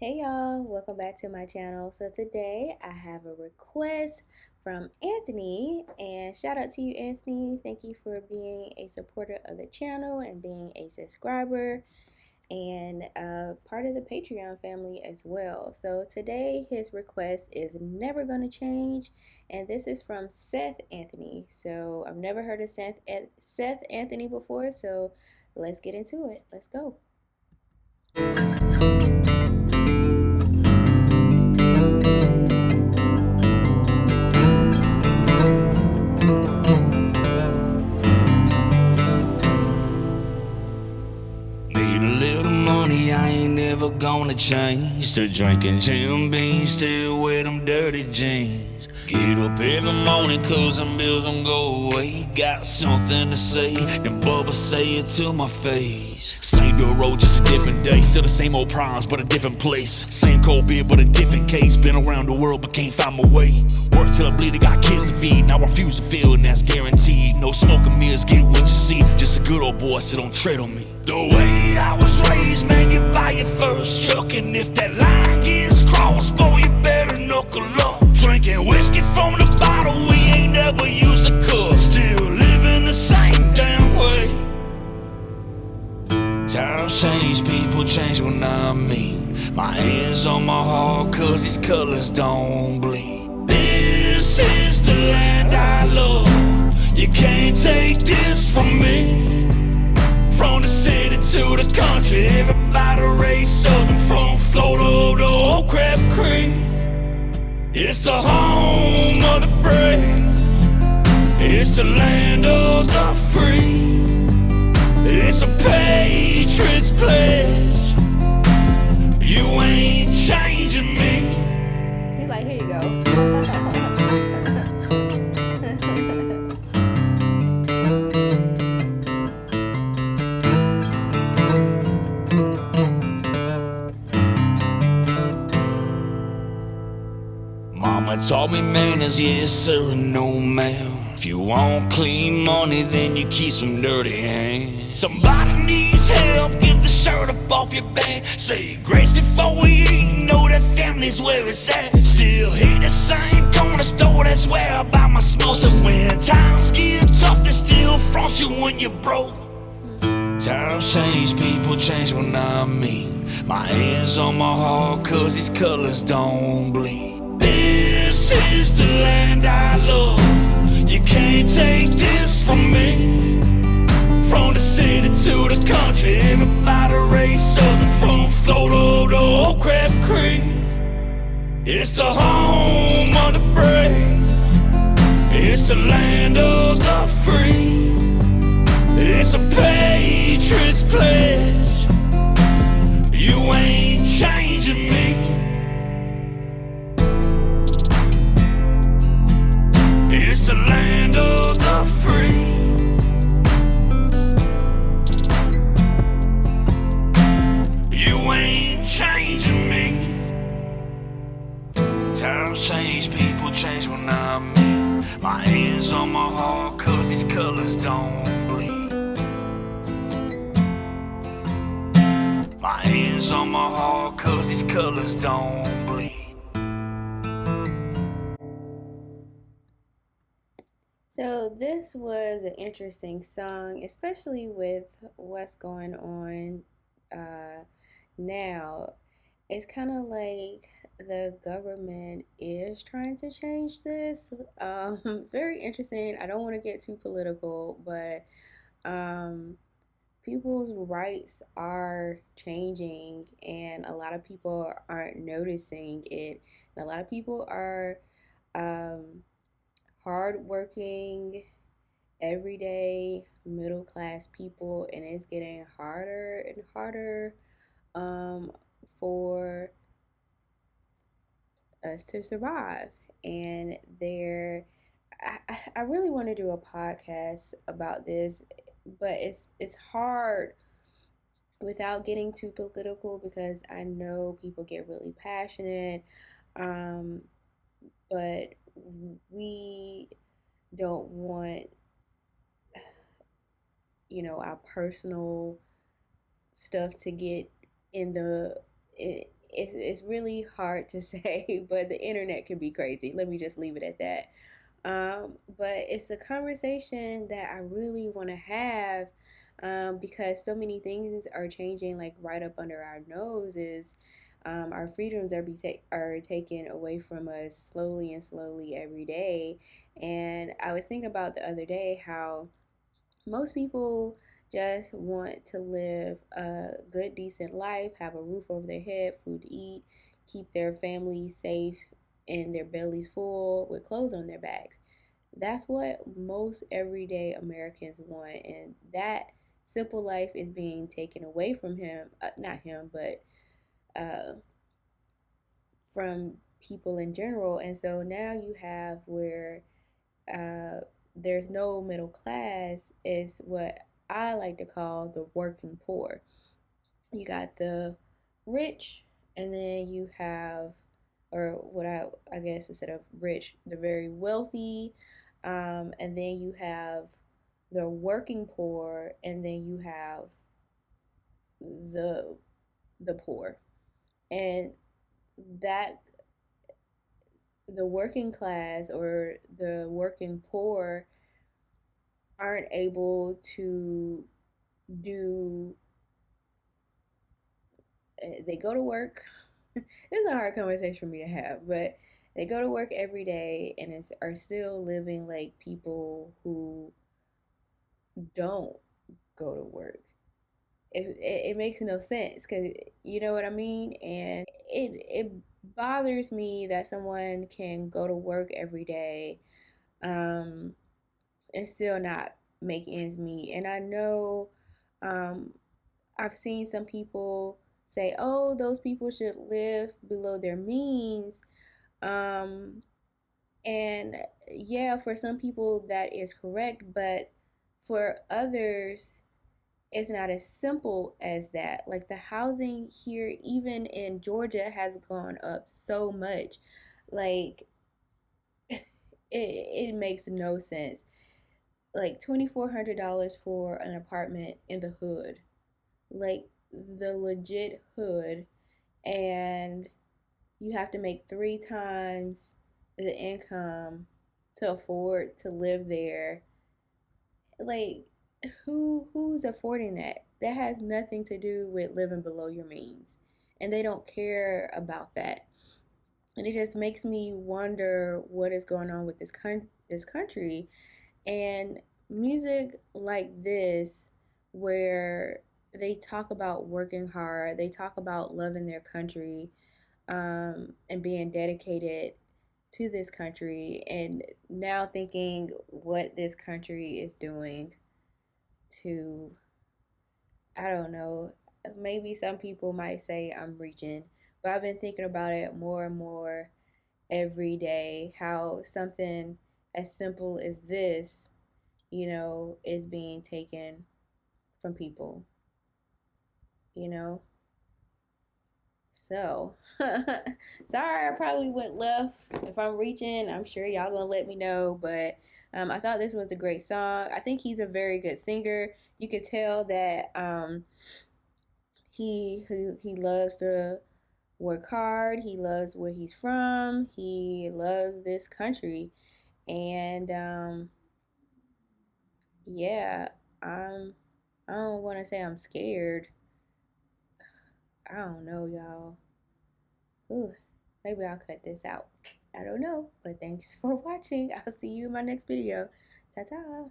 Hey y'all, welcome back to my channel. So today I have a request from Anthony, and shout out to you, Anthony. Thank you for being a supporter of the channel and being a subscriber and part of the Patreon family as well. So today his request is Never Gonna Change, and this is from Seth Anthony. So I've never heard of Seth Anthony before, so let's get into it. Let's go. Need a little money, I ain't never gonna change. To drinking Jim Beans, still wear them dirty jeans. Get up every morning cause them bills don't go away. Got something to say, then Bubba say it to my face. Same dirt road, just a different day. Still the same old problems, but a different place. Same cold beer, but a different case. Been around the world, but can't find my way. Work till I bleed, I got kids to feed. Now I refuse to feel, and that's guaranteed. No smoking mirrors, get what you see. Just a good old boy, so don't tread on me. The way I was raised, man, you buy your first truck. And if that line gets crossed, boy, you better knuckle up. Drinking whiskey from the bottle, we ain't never used a cup. Still living the same damn way. Times change, people change when I mean. My hands on my heart, cause these colors don't bleed. This is the land I love. You can't take this from me. From the city to the country, everybody raised southern. From Florida to Old Crab Creek, it's the home of the brave. It's the land of the free. It's a patriot's pledge. You ain't changing me. He's like, here you go. Mama taught me manners, yes sir and no ma'am. If you want clean money, then you keep some dirty hands. Somebody needs help, get the shirt up off your back. Say grace before we eat, know that family's where it's at. Still hit the same corner store, that's where I buy my smoke. So when times get tough, they still front you when you're broke. Times change, people change when I mean. My hands on my heart, cause these colors don't bleed. This is the land I love. You can't take this from me. From the city to the country, everybody raised southern. From Florida to Old Crab Creek, it's the home of the brave. It's the land of the free. It's a patriot's pledge. You ain't changing me. It's the land of the free. You ain't changing me. Times change, people change when I mean. My hands on my heart, cause these colors don't bleed. My hands on my heart, cause these colors don't bleed. So this was an interesting song, especially with what's going on now. It's kind of like the government is trying to change this. It's very interesting. I don't want to get too political, but people's rights are changing, and a lot of people aren't noticing it. And a lot of people are um, hardworking, everyday middle class people, and it's getting harder and harder um, for us to survive. And I really want to do a podcast about this, but it's hard without getting too political because I know people get really passionate, um, but we don't want our personal stuff to get in the it's really hard to say, but the internet can be crazy. Let me just leave it at that. But it's a conversation that I really want to have, because so many things are changing like right up under our noses. Our freedoms are taken away from us slowly and slowly every day. And I was thinking about the other day how most people just want to live a good, decent life, have a roof over their head, food to eat, keep their families safe and their bellies full with clothes on their backs. That's what most everyday Americans want, and that simple life is being taken away from him, not him, but uh, from people in general. And so now you have where uh, there's no middle class, is what I like to call the working poor. You got the rich, and then you have, or what I guess instead of rich, the very wealthy, and then you have the working poor, and then you have the the poor, and that the working class or the working poor aren't able to do they go to work. It's a hard conversation for me to have, but they go to work every day and are still living like people who don't go to work. It makes no sense, because you know what I mean. And it bothers me that someone can go to work every day, um, and still not make ends meet. And I know, um, I've seen some people say, "Oh, those people should live below their means." Um, and yeah, for some people that is correct, but for others, it's not as simple as that. Like the housing here, even in Georgia, has gone up so much. Like it makes no sense. Like $2,400 for an apartment in the hood, like the legit hood, and you have to make three times the income to afford to live there. Like who's affording that? That has nothing to do with living below your means. And they don't care about that. And it just makes me wonder what is going on with this country. And music like this, where they talk about working hard, they talk about loving their country, and being dedicated to this country, and now thinking what this country is doing to, I don't know, maybe some people might say I'm reaching, but I've been thinking about it more and more every day, how something as simple as this, is being taken from people, you know? So, sorry, I probably went left. If I'm reaching, I'm sure y'all gonna let me know. But I thought this was a great song. I think he's a very good singer. You could tell that he loves to work hard. He loves where he's from. He loves this country, and yeah, I'm. I don't want to say I'm scared. I don't know, y'all. Ooh, maybe I'll cut this out. I don't know, but thanks for watching. I'll see you in my next video. Ta-ta.